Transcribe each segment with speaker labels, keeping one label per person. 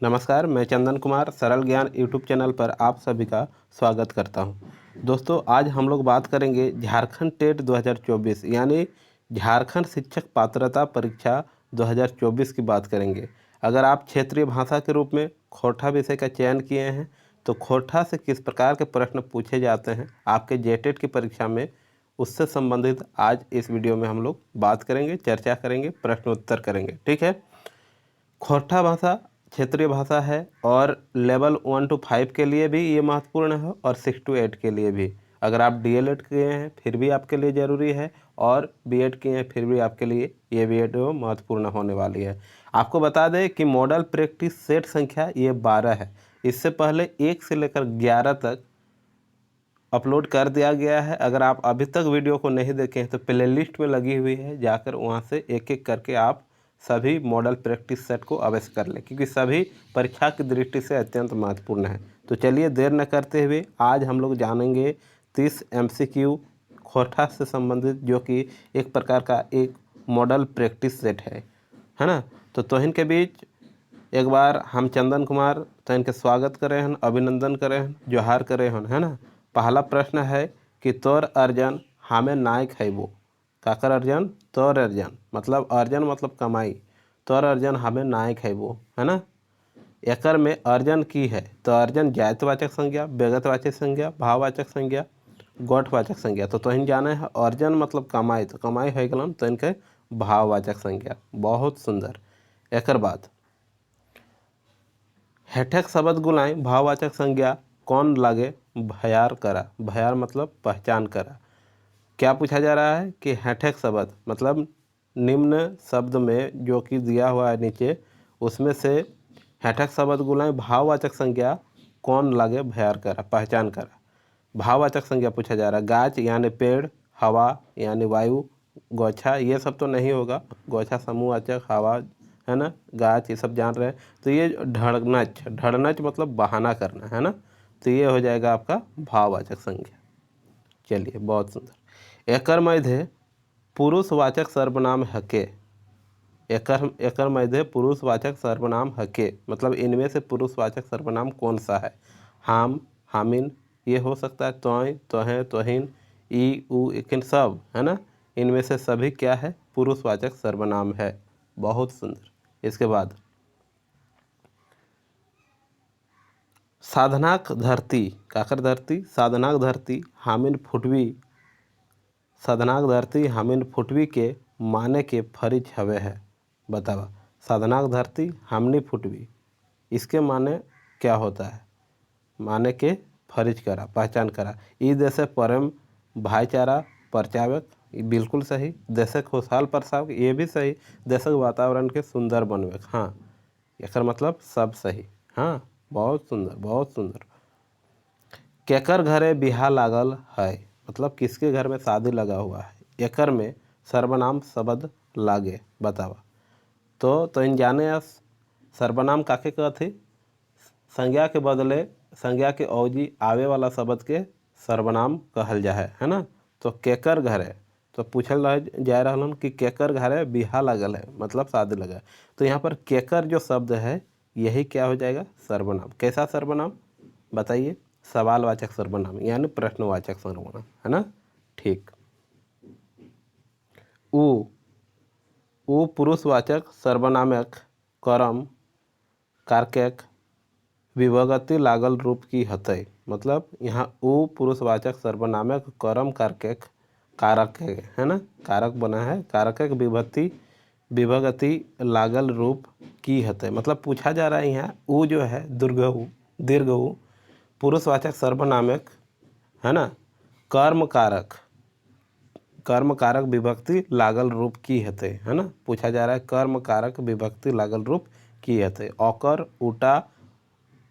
Speaker 1: नमस्कार, मैं चंदन कुमार सरल ज्ञान यूट्यूब चैनल पर आप सभी का स्वागत करता हूं। दोस्तों, आज हम लोग बात करेंगे झारखंड टेट 2024 यानी झारखंड शिक्षक पात्रता परीक्षा 2024 की बात करेंगे। अगर आप क्षेत्रीय भाषा के रूप में खोरठा विषय का चयन किए हैं तो खोरठा से किस प्रकार के प्रश्न पूछे जाते हैं आपके जेटेट की परीक्षा में, उससे संबंधित आज इस वीडियो में हम लोग बात करेंगे, चर्चा करेंगे, प्रश्नोत्तर करेंगे। ठीक है। खोरठा भाषा क्षेत्रीय भाषा है और लेवल 1 to 5 के लिए भी ये महत्वपूर्ण है और 6 to 8 के लिए भी। अगर आप डीएलएड किए हैं फिर भी आपके लिए ज़रूरी है और बीएड किए हैं फिर भी आपके लिए ये वीडियो महत्वपूर्ण होने वाली है। आपको बता दें कि मॉडल प्रैक्टिस सेट संख्या ये 12 है। इससे पहले 1 से लेकर 11 तक अपलोड कर दिया गया है। अगर आप अभी तक वीडियो को नहीं देखे हैं तो प्लेलिस्ट में लगी हुई है, जाकर वहां से एक एक करके आप सभी मॉडल प्रैक्टिस सेट को अवश्य कर लें, क्योंकि सभी परीक्षा की दृष्टि से अत्यंत महत्वपूर्ण है। तो चलिए देर न करते हुए आज हम लोग जानेंगे 30 MCQ खोरठा से संबंधित, जो कि एक प्रकार का एक मॉडल प्रैक्टिस सेट है ना। तो तोहिन के बीच एक बार हम चंदन कुमार तोहिन के स्वागत करें हन, अभिनंदन करें हन, जोहार करें हन, है ना। पहला प्रश्न है कि तोर अर्जन हमें नाय खैबो। काकर अर्जन? तोर अर्जन मतलब अर्जन मतलब कमाई। तोर अर्जन हमें नाय खैबो, है ना। एकर में अर्जन की है तो अर्जन जातिवाचक संज्ञा, व्यगतवाचक संज्ञा, भाववाचक संज्ञा, गोठवाचक संज्ञा। तो तोहिन जाने है अर्जन मतलब कमाई, तो कमाई है गलन तो इनके भाववाचक संज्ञा। बहुत सुंदर। एकर बाद हेठक शब्द गुलाय भाववाचक संज्ञा कौन लागे? भयार करा। भयार मतलब पहचान करा। क्या पूछा जा रहा है कि हेठक शब्द मतलब निम्न शब्द में जो कि दिया हुआ है नीचे, उसमें से हेठक शब्द गुलाय भाववाचक संज्ञा कौन लागे? भयार करा, पहचान करा। भाववाचक संज्ञा पूछा जा रहा है। गाछ यानी पेड़, हवा यानी वायु, गोछा ये सब तो नहीं होगा, गोछा समूहवाचक, हवा है ना, गाछ ये सब जान रहे हैं। तो ये ढड़नच, ढड़नच मतलब बहाना करना, है ना। तो ये हो जाएगा आपका भाववाचक संज्ञा। चलिए, बहुत सुंदर। एकर मध्य पुरुषवाचक सर्वनाम हके। एकर मध्य पुरुषवाचक सर्वनाम हके मतलब इनमें से पुरुषवाचक सर्वनाम कौन सा है? हाम, हामिन ये हो सकता है, तोय, तोहें, तोहिन, ई, उ, इकिन सब, है ना। इनमें से सभी क्या है? पुरुषवाचक सर्वनाम है। बहुत सुंदर। इसके बाद साधनाक धरती। काकर धरती? साधनाक धरती हामिन फुटवी। साधनाक धरती हामिन फुटवी के माने के फरिज हवे है। बतावा, साधनाक धरती हामनी फुटवी, इसके माने क्या होता है? माने के फरिज करा, पहचान करा। ई देशे प्रेम भाईचारा परचावक, बिल्कुल सही। देशे खुशहाल परसावक, ये भी सही। देशक वातावरण के सुंदर बनवेक, हाँ, एकर मतलब सब सही। हाँ, बहुत सुंदर, बहुत सुंदर। केकर घरे बिहा लागल है मतलब किसके घर में शादी लगा हुआ है। एकर में सर्वनाम शब्द लागे। बतावा। तो इन जाने सर्वनाम काके कहते? संज्ञा के बदले संज्ञा के औजी आवे वाला शब्द के सर्वनाम कहल जा है ना। तो केकर घरे, तो पूछल जा रहलन कि केकर घरे बिहा लगल है मतलब शादी लगा है। तो यहाँ पर केकर जो शब्द है यही क्या हो जाएगा? सर्वनाम। कैसा सर्वनाम बताइए? सवालवाचक सर्वनाम यानी प्रश्नवाचक सर्वनाम, है ना। ठीक। उ पुरुषवाचक सर्वनामक कर्म कारक विभक्ति लागल रूप की हतय। मतलब यहाँ उ पुरुषवाचक सर्वनामक कर्म कारक कारक है ना, कारक बना है, कारक विभक्ति लागल रूप की हतय। मतलब पूछा जा रहा है यहाँ उ जो है दीर्घ उ पुरुषवाचक सर्वनामक, है ना, कर्म कारक विभक्ति लागल रूप की हते, है ना। पूछा जा रहा है कर्म कारक विभक्ति लागल रूप की हते। ओकर, उटा,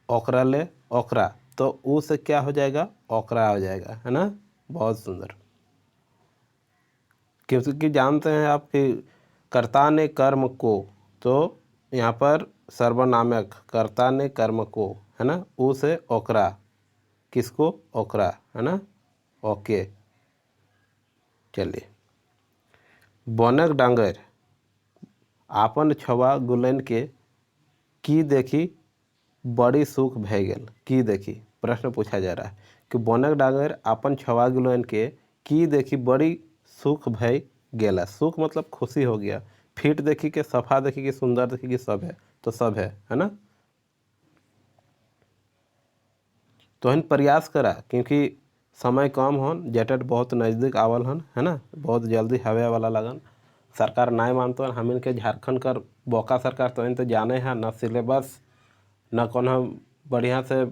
Speaker 1: ओकरले, ओकरा। तो उ से क्या हो जाएगा? ओकरा हो जाएगा, है ना। बहुत सुंदर। क्योंकि जानते हैं आप कि कर्ता ने कर्म को, तो यहाँ पर सर्वनामक कर्ता ने कर्म को, है ना, उ से ओकरा, किसको? ओकरा, है ना। ओके। चलिए। बनक डांगर आपन छवा गुलन के की देखी बड़ी सुख भय गेल की देखी। प्रश्न पूछा जा रहा है कि बनक डांगर अपन छवा गिलोन के की देखी बड़ी सुख भय गेला। सुख मतलब खुशी हो गया, फिट देखी के, सफा देखी कि, सुंदर देखी कि, सब है, तो सब है ना। तो इन प्रयास करा क्योंकि समय कम हन, जेटेट बहुत नज़दीक आवल हन, है ना, बहुत जल्दी हवे वाला लगन। सरकार नाय मानतो हम इनके झारखंड कर बोका सरकार तो इन तो जाने हैं न सिलेबस न कोनो बढ़िया से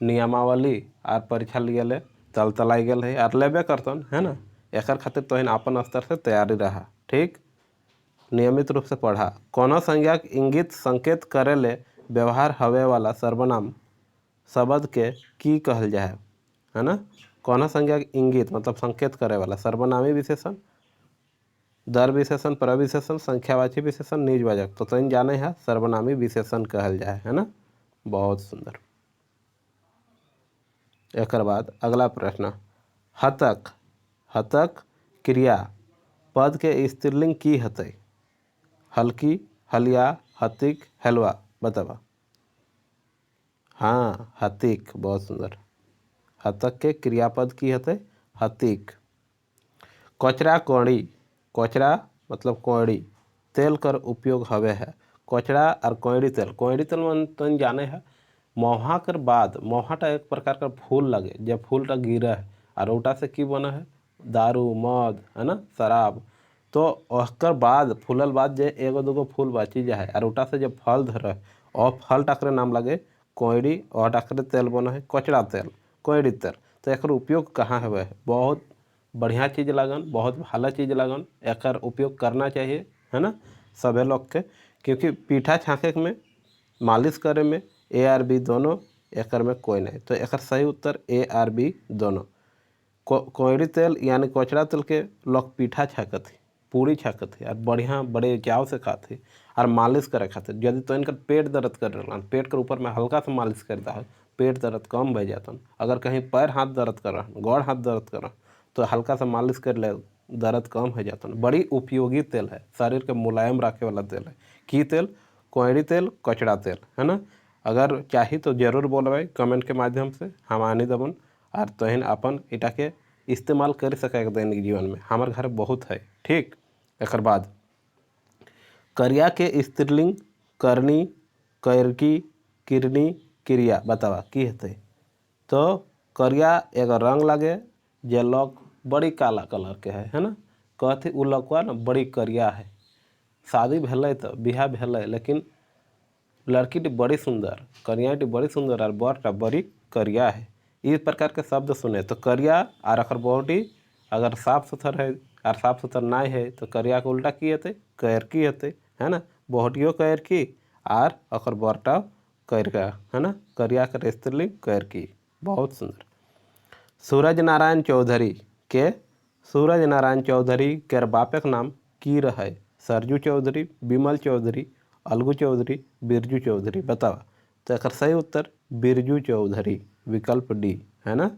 Speaker 1: नियमावली और परीक्षा लिए ले तल तलाई गल है और लेबे करतन, है ना। एक खातिर तो अपन स्तर से तैयारी रहा, ठीक, नियमित रूप से पढ़ा। कोनो संज्ञा इंगित संकेत करे ले व्यवहार हवे वाला सर्वनाम शब्द के की कहल जाए, है ना। कोनो संज्ञा इंगित मतलब संकेत करे वाला सर्वनामी विशेषण, दर विशेषण, प्रविशेषण, संख्यावाची विशेषण, निजवाचक, तो तुम जाने हैं सर्वनामी विशेषण कहल जाए, है ना। बहुत सुंदर। एक बाद अगला प्रश्न, हतक, हतक क्रिया पद के स्त्रीलिंग की हतई। हल्की, हलिया, हतिक, हलवा, बतावा। हाँ, हतिक, बहुत सुंदर। हतक के क्रियापद की हते हतिक। कचरा कौड़ी, कचरा मतलब कौड़ी, तेल कर उपयोग हवे है। कचरा और कौड़ी तेल मन तो जाने है मौहा कर बाद, मौहाटा एक प्रकार का फूल लगे, जब फूलटा गिरा है और उटा से की बना है दारू, मद, है ना, शराब। तो उसकर बाद फूलल बाद जे एगो दूगो फूल बची जाए और उटा से जब फल धरे और फल टाकरे नाम लगे कोयड़ी, और टाकरे तेल बना है कचरा तेल, कोयड़ी तेल। तो एक उपयोग कहाँ है, बहुत बढ़िया चीज़ लगन, बहुत भला चीज़ लगन, एक उपयोग करना चाहिए, है ना, सभी लोग के। क्योंकि पीठा छाँके में, मालिश करे में ए आर बी दोनों, एक में कोई नहीं। तो एक सही उत्तर ए आर बी दोनों। कोयड़ी तेल यानी कचरा तेल के लोग पीठा छाकत ही, पूरी छाकत ही और बढ़िया बड़े चाव से खाते और मालिश करे खातिर। यदि तो इनका पेट दर्द कर रहा, पेट के ऊपर में हल्का सा मालिश करता है, पेट दर्द कम भय जाता। अगर कहीं पैर हाथ दर्द कर रहा, गोड़ हाथ दर्द कर रहा, तो हल्का सा मालिश कर ले, दर्द कम हो जाता। बड़ी उपयोगी तेल है, शरीर के मुलायम रखे वाला तेल है। की तेल, कोयड़ी तेल, कचड़ा तेल, है ना। अगर चाहिए तो जरूर बोलवाई कमेंट के माध्यम से, हम आनी दबन और तहन अपन इटा के इस्तेमाल कर सके दैनिक जीवन में। हमारे घर बहुत है, ठीक। एक बाद करिया के स्त्रीलिंग करनी, कैरकी, किरनी, क्रिया, बतावा की हेतै। तो करिया एगो रंग लगे जे लोग बड़ी काला कलर के है ना, कहते उ लौकवा ना बड़ी करिया है। शादी भेलै तो बिहा भेलै, लेकिन लड़की बड़ी सुंदर, करिया बड़ी सुंदर और बरटा बड़ी करिया है। इस प्रकार के शब्द सुने तो करिया और अखर बॉडी अगर साफ सुथर है और साफ सुथर नहीं है तो करिया के उल्टा की हेतै कैरकी हेतै, है ना। बॉडियो कैरकी और अखर बरटा कैरका, है ना। करिया कर स्त्रीलिंग कैरकी, बहुत सुंदर। सूरज नारायण चौधरी के, सूरज नारायण चौधरी के बापक नाम की रहे। सरजू चौधरी, बिमल चौधरी, अलगू चौधरी, बिरजू चौधरी, बताओ। तो एक सही उत्तर बिरजू चौधरी, विकल्प डी, है ना।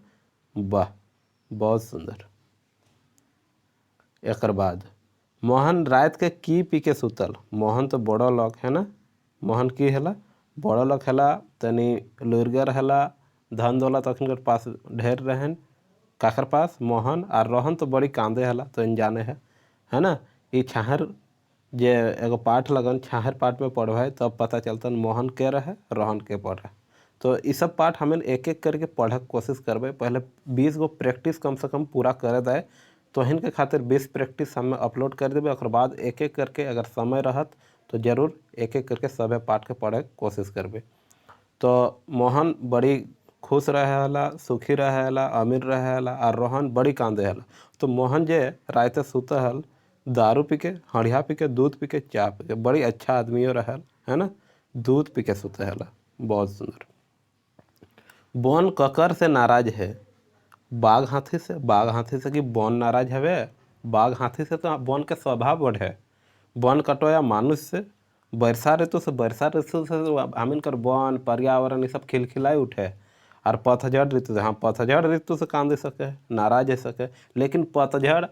Speaker 1: वाह, बहुत सुंदर। एक बाद मोहन रात के की पी के सुतल। मोहन तो बड़ा लोग है ना, मोहन की हेला बड़ा लोग हेला, तनी लुरगर हेला, धन दौलत अखन पास ढेर रहन काकर पास मोहन, और रोहन तो बड़ी कांदे हला, तो इन जाने है ना। ये छाहर जे एगो पाठ लगन, छाहर पाठ में पढ़े तब पता चलता मोहन के रहे, रोहन के पढ़े। तो ये सब पाठ हमें एक एक करके पढ़े के कोशिश करबे। पहले 20 गो प्रैक्टिस कम से कम पूरा कर दे, तो इनके खातिर 20 प्रैक्टिस हमें अपलोड कर देवे। और बाद एक एक करके अगर समय रहत तो जरूर एक एक करके सभी पाठ के पढ़े के कोशिश करबे। तो मोहन बड़ी खुश रहेला, सुखी रहेला, अमीर रहेला, और रोहन बड़ी कांदे हला। तो मोहन जे राते सुते हल दारू पी के, हड़िया पी के, दूध पी के, चाय पी के, बड़ी अच्छा आदमियों रहल, है ना। दूध पी के सुते हला, बहुत सुंदर। बन ककर से नाराज है। बाघ हाथी से, बाघ हाथी से कि बन नाराज हवे। बाघ हाथी से तो बन के स्वभाव बढ़े। बन कटोया मानुष से, वर्षा ऋतु से, वर्षा ऋतु से हम इनकर वन पर्यावरण ये सब खिलखिलाई उठे। और पतझड़ ऋतु से, हाँ पतझड़ ऋतु से कांद सके, नाराज हो सके। लेकिन पतझड़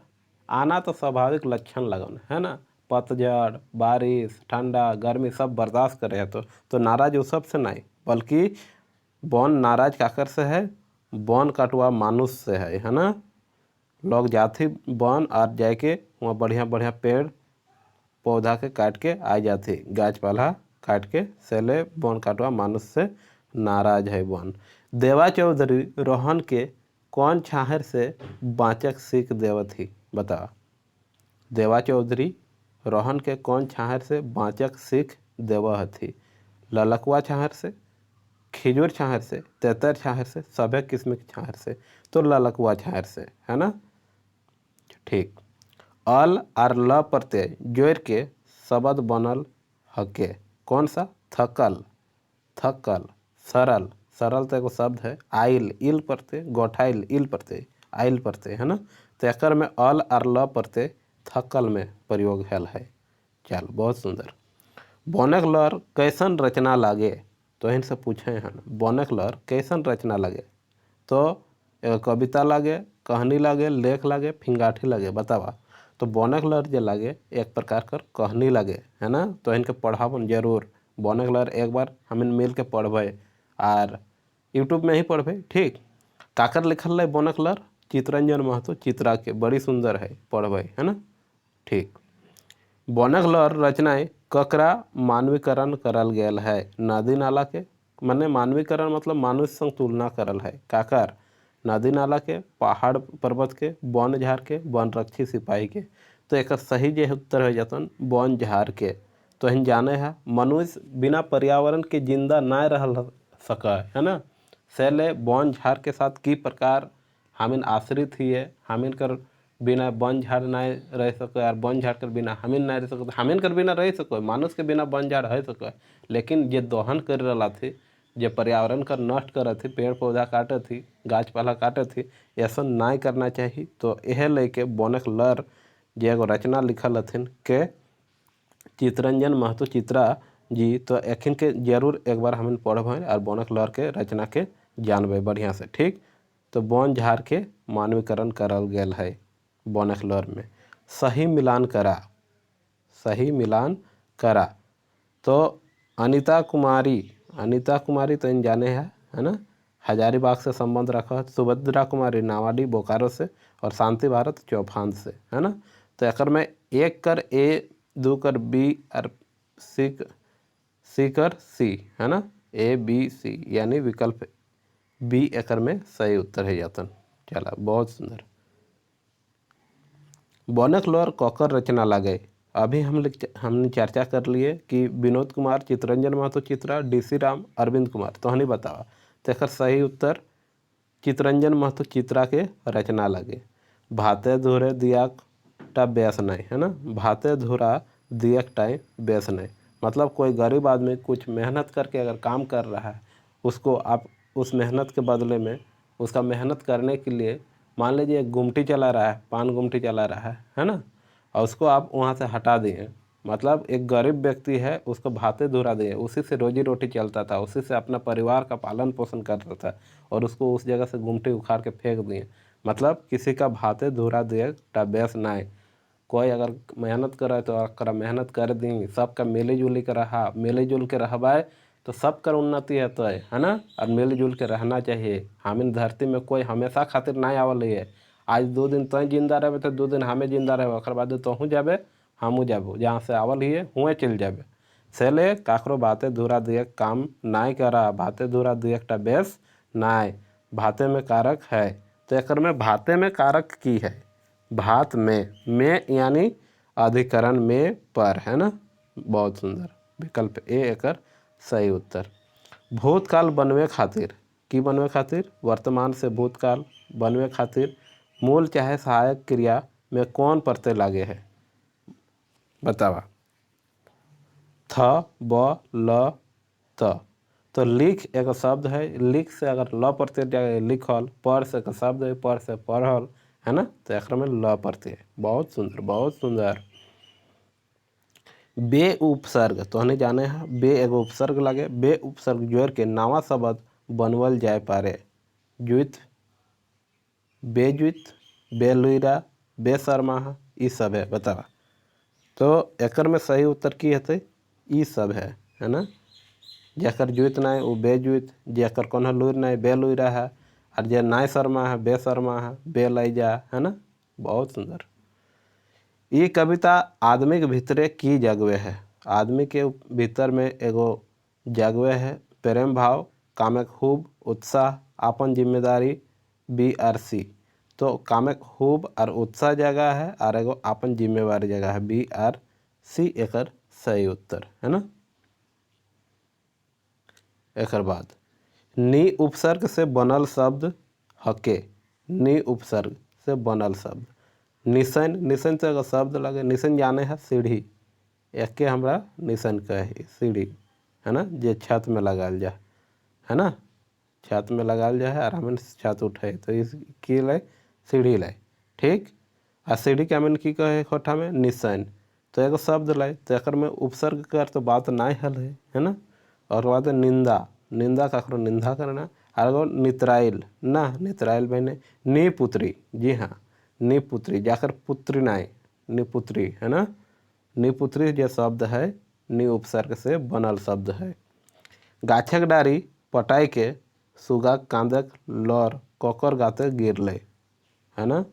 Speaker 1: आना तो स्वाभाविक लक्षण लगन, है ना। पतझड़, बारिश, ठंडा, गर्मी सब बर्दाश्त करे तो नाराज वो सब से नहीं, बल्कि बन नाराज काकर से है, बन कटवा मानुष से है ना। लोग जाती बन और जाके वहाँ बढ़िया बढ़िया पेड़ पौधा के काट के आ जाती, गाछ पाला काट के सेले बन काटवा मानुष से नाराज है बन। देवा चौधरी रोहन के कौन छाहर से बाचक सीख देवथी, बताओ। देवा चौधरी रोहन के कौन छाहर से बाचक सीख देवा थी। ललकवा छाहर से, खिजूर छाहर से, तेतर छाहर से, सभे किस्म के छाहर से। तो ललकवा छाहर से है ना। ठीक। अल और ल प्रत्यय जोड़ के शब्द बनल हके, कौन सा। थकल, थकल। सरल, सरल तो एगो शब्द है। आइल, इल प्रत्यय, गोठाइल, इल प्रत्यय, आइल प्रत्यय है ना। तो एकर में अल और ल प्रत्यय थकल में प्रयोग भेल है। चल बहुत सुंदर। बनक लहर कैसन रचना लागे, तो इनसे पूछे हैं बनक लहर कैसन रचना लगे। तो एगो कविता लागे, कहानी लागे, लेख लागे, फिंगाठी लागे, बतावा। तो बनक लहर जो लागे एक प्रकार कर कहानी लागे है ना। तो इनके पढ़ावन जरूर, बनक लहर एक बार हम मिल के पढ़बे और यूट्यूब में ही पढ़बे। ठीक। काकर लिखल है बनक लहर, चितरंजन महतो चित्रा के, बड़ी सुंदर है, पढ़बे है ना। ठीक। बनक लहर रचनाएं ककरा मानवीकरण करल गेल है। नदी नाला के, माने मानवीकरण मतलब मनुष्य संग तुलना करल है। काकर, नदी नाला के, पहाड़ पर्वत के, वन झाड़ के, वन रक्षी सिपाही के। तो एक सही जे उत्तर हो जातन वन झाड़ के। तो हम जाने हैं मनुष्य बिना पर्यावरण के जिंदा ना रह सका है ना। सैले वन झाड़ के साथ की प्रकार हमिन आश्रित ही है, हमिन कर बिना वन झाड़ ना रह सको और वन झाड़ कर बिना हमिन ना रह सको, हमिन कर बिना रह सको, मानुष के बिना वन झाड़ रह सको। लेकिन जे दोहन कर रहा थी, जे पर्यावरण कर नष्ट कर थी, पेड़ पौधा काटे थी, गाछ पाला काटे थी, ऐसा ना करना चाहिए। तो यह लेके बनक लहर जे एगो रचना लिखल हथिन के चितरंजन महतो चित्रा जी। तो एखिन के जरूर एक बार हमें पढ़बे और बनक लहर के रचना के जानबे बढ़िया से। ठीक। तो वन झाड़ के मानवीकरण करल गेल है बनक लहर में। सही मिलान करा, सही मिलान करा। तो अनीता कुमारी, अनीता कुमारी तो इन जाने है ना, हजारीबाग से संबंध रखा। सुभद्रा कुमारी नावाडी बोकारो से, और शांति भारत चौफान से है ना। तो एकर में एक कर ए, दो कर बी और सी कर सी है ना। ए बी सी यानी विकल्प बी एकर में सही उत्तर है जातन। चला बहुत सुंदर। बनक लहर ककर रचना लागे। अभी हमने चर्चा कर लिए कि विनोद कुमार, चितरंजन महतो चित्रा, डीसी राम, अरविंद कुमार। तो हनी बतावा। तो एक सही उत्तर चितरंजन महतो चित्रा के रचना लगे। भाते धुरे दियाक टा बेस नहीं है ना। भाते धुरा दियक टाइम बेस नहीं मतलब कोई गरीब आदमी कुछ मेहनत करके अगर काम कर रहा है, उसको आप उस मेहनत के बदले में उसका मेहनत करने के लिए, मान लीजिए एक गुमटी चला रहा है, पान गुमटी चला रहा है ना, और उसको आप वहाँ से हटा दिए। मतलब एक गरीब व्यक्ति है, उसको भाते धुरा दिए, उसी से रोजी रोटी चलता था, उसी से अपना परिवार का पालन पोषण करता था, और उसको उस जगह से गुमटी उखाड़ के फेंक दिए। मतलब किसी का भाते धुरा दिए टा बेस ना। कोई अगर मेहनत करे तो अकरा मेहनत कर दी, सबका मिली जुली के रहा, मिली जुल के रहबाए तो सबकर उन्नति है ना। और मिलजुल के रहना चाहिए। हमें धरती में कोई हमेशा खातिर नहीं आवल है। आज 2 दिन तुम जिंदा रहे तो 2 दिन हमें जिंदा रहे, ओकर बाद तोहूँ जाबे हमू जाबो, जहाँ से आवल ही हुए चल जाबे। सेले काकरो बाते धुरा दिए काम नाई करा, भाते धुरा दिए टा बेस नाई, भाते में कारक है। तो एक में भाते में कारक की है, भात में यानी अधिकरण में पर है ना। बहुत सुंदर, विकल्प ए एकर सही उत्तर। भूतकाल बनवे खातिर, की बनवे खातिर, वर्तमान से भूतकाल बनवे खातिर मूल चाहे सहायक क्रिया में कौन प्रत्यय लागे है, बतावा। थ, ब, ल, त। तो लिख एक शब्द है, लिख से अगर ल प्रत्यय लिखल, पर से एक शब्द है, पर से पढ़ल है ना। तो एक में ल प्रत्यय। बहुत सुंदर, बहुत सुंदर। बे उपसर्ग, तो हमें जाने हैं बे एगो उपसर्ग लगे, बे उपसर्ग जोड़ के नवा शब्द बनवल जाए पारे। जुत, बेजुत, बेलुरा, बेशर्मा, ई सब है, बतावा। तो एकर में सही उत्तर की हेतु ई सब है ना। जेकर जुत नाय वो बेजुत, जेकर कोनो लुर नाय बेलुरा है, और जे नाय शर्मा है बेशर्मा है, बेलैजा है ना। बहुत सुंदर। ये कविता आदमी के भीतरे की जगवे है। आदमी के भीतर में एगो जगवे है प्रेम भाव, कामे खूब, उत्साह, आपन जिम्मेदारी, BRC। तो कामे खूब और उत्साह जगह है और एगो आपन जिम्मेवारी जगह है, BRC एकर सही उत्तर है ना। एकर बाद नी उपसर्ग से बनल शब्द हके। नी उपसर्ग से बनल शब्द निशन। निशन से अगर शब्द लगे, निशन जाने है सीढ़ी, एक के हमरा निशन कहे सीढ़ी है ना, जे छत में लगाल जाए है ना, छत में लगाल जाए आराम से छत उठे तो इस की लाए सीढ़ी लाए। ठीक। आ सीढ़ी के हमें की कहे खोठा में निशन। तो एगो शब्द लाए तो एक में उपसर्ग कर तो बात ना हल है ना। और बाद निंदा। निंदा ककरो निंदा करना। और एगो नितराइल ना, नितराइल बहने निपुत्री। जी हाँ, निपुत्री जाकर पुत्री नाय, निपुत्री है ना। निपुत्री जो शब्द है नि उपसर्ग से बनल शब्द है। गाछक डारी पटाई के सुगा कांदक लौर ककर गाते गिरले है ना।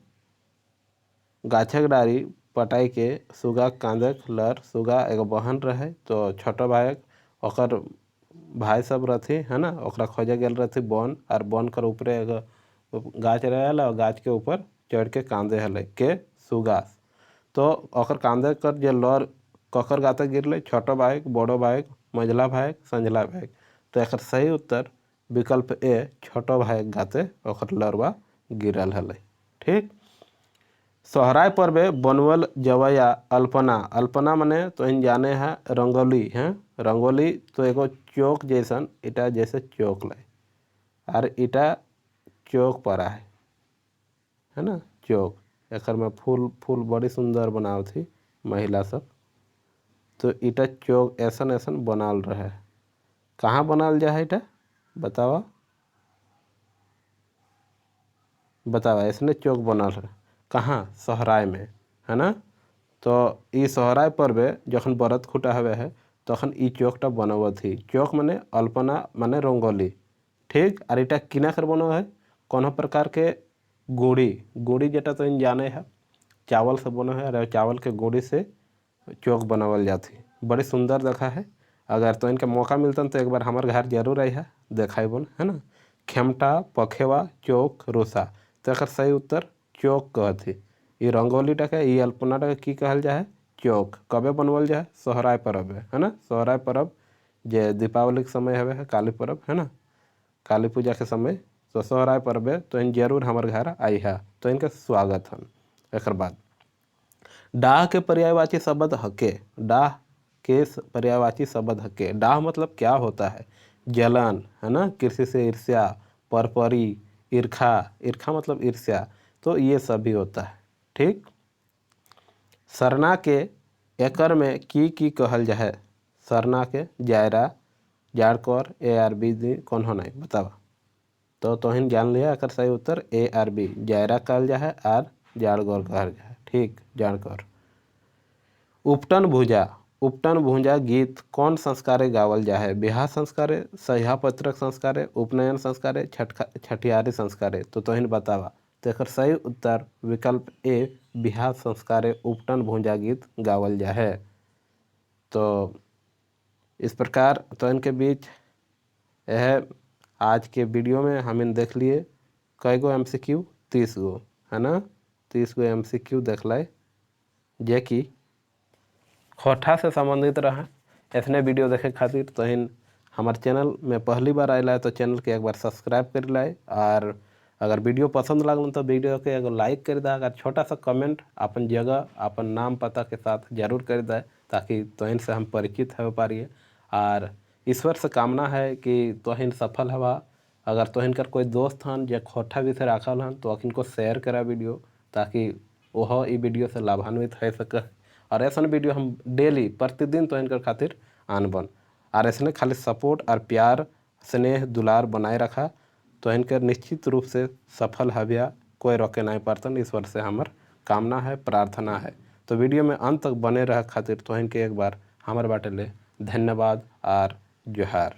Speaker 1: गाछक डारी पटाई के सुगा कांदक लर, सुगा एगो बहन रहे तो छोटा भाई ओकर भाई सब रहती है ना, ओकरा खोजे गेल रहती बन, और बन कर ऊपरे एगो गाछ रहेला और गाछ के ऊपर चढ़ के कांदे हले के सुगा। तो ओकर कांदे कर जे लर ककर गाते गिरले, छोटो भाई, बड़ो भाई, मझला भाई, संझला भाई। तो एक सही उत्तर विकल्प ए छोटो भाई गाते ओकर लरवा गिरल हले। ठीक। सोहराय पर्वे बनवल जवैया अल्पना। अल्पना मने तो इन जाने है रंगोली है। रंगोली तो एगो चौक जैसन इटा जैसे चौक लाए, और इटा चौक पर है ना, चौक एक में फूल फूल बड़ी सुंदर बनाव थी महिला सब। तो इटा चौक ऐसन ऐसन बनाल रहे। कहाँ बनाल जा है इटा बतावा, बतावा ऐसने चौक बनल है कहाँ, सोहराय में है ना। तो ई सोहराय पर्वे जखन बरत खुटा हवे है तखन ई चौकटा बनवत थी। चौक मने अल्पना माने रंगोली। ठीक। और इटा किना कर बनो है कोनो प्रकार के गुड़ी। गुड़ी जेटा तो इन जाने है चावल से बनो है, और चावल के गुड़ी से चौक बनावल जाती। बड़ी सुंदर देखा है। अगर तो इनका मौका मिलता तो एक बार हमारे घर जरूर आई है देखा बोल है ना। खेमटा पखेवा चौक रोसा। तो एक सही उत्तर चौक कहती। ये रंगोली टका ये अल्पना टका की कहल जाए चौक। कबे बनवल जाए सोहराय पर्व है ना। सोहराय पर्व जे दीपावली के समय हवे है, काली पर्व है ना, काली पूजा के समय। तो सोहराय पर्व तो इन जरूर हमारे घर आई है तो इनका स्वागत है। एक बाद डाह के पर्यायवाची शब्द हके। डाह के पर्यायवाची शब्द हके। डाह मतलब क्या होता है, जलन है ना, कृषि से ईर्ष्या, परपरी, ईर्खा। ईर्खा मतलब ईर्ष्या। तो ये सभी होता है। ठीक। सरना के एकर में की कहल जाए। सरना के जायरा, जाड़कोर, ARB कौन होना है बतावा। तो तोहिन जान लिया एकर सही उत्तर ARB जायरा कहल जाए और जाड़गोर कहल जाए। ठीक, जाड़कोर। उपटन भुजा। उपटन भुजा गीत कौन संस्कारे गावल जाए, बिहार संस्कारे, सह्यापत्रक संस्कारे, उपनयन संस्कारे, छठियारी संस्कारे। तो तोहिन बतावा। तो एक सही उत्तर विकल्प ए बिहार संस्कारे उपटन भुजा गीत गावल जाए। तो इस प्रकार तो इनके बीच यह आज के वीडियो में हम इन देख लिए कई गो MCQ 30 गो है ना। 30 गो MCQ देख लाए जे कि खोठा से संबंधित रहा। ऐसने वीडियो देखे खातिर तो इन हमारे चैनल में पहली बार आए है तो चैनल के एक बार सब्सक्राइब कर लाए, और अगर वीडियो पसंद लगल तो वीडियो के एगो लाइक कर दे, अगर छोटा सा कमेंट अपन जगह अपन नाम पता के साथ जरूर कर दे ताकि तोहिन से हम परिचित हो पारिए। और ईश्वर से कामना है कि तोहिन सफल हवा। अगर तोहिन कर कोई दोस्त हन जो खोठा विषय राखल हन तो इनको शेयर करा वीडियो ताकि वह ई वीडियो से लाभान्वित हो सके। और ऐसा वीडियो हम डेली प्रतिदिन तो इनकर खातिर आनबन, और ऐसे खाली सपोर्ट और प्यार स्नेह दुलार बनाए रखा तो इनकर निश्चित रूप से सफल हविया कोई रोके नहीं पार्तन। ईश्वर से हमार कामना है प्रार्थना है। तो वीडियो में अंत तक बने रह खातिर तो इनके एक बार हमारे बाटे ले धन्यवाद और जोहार।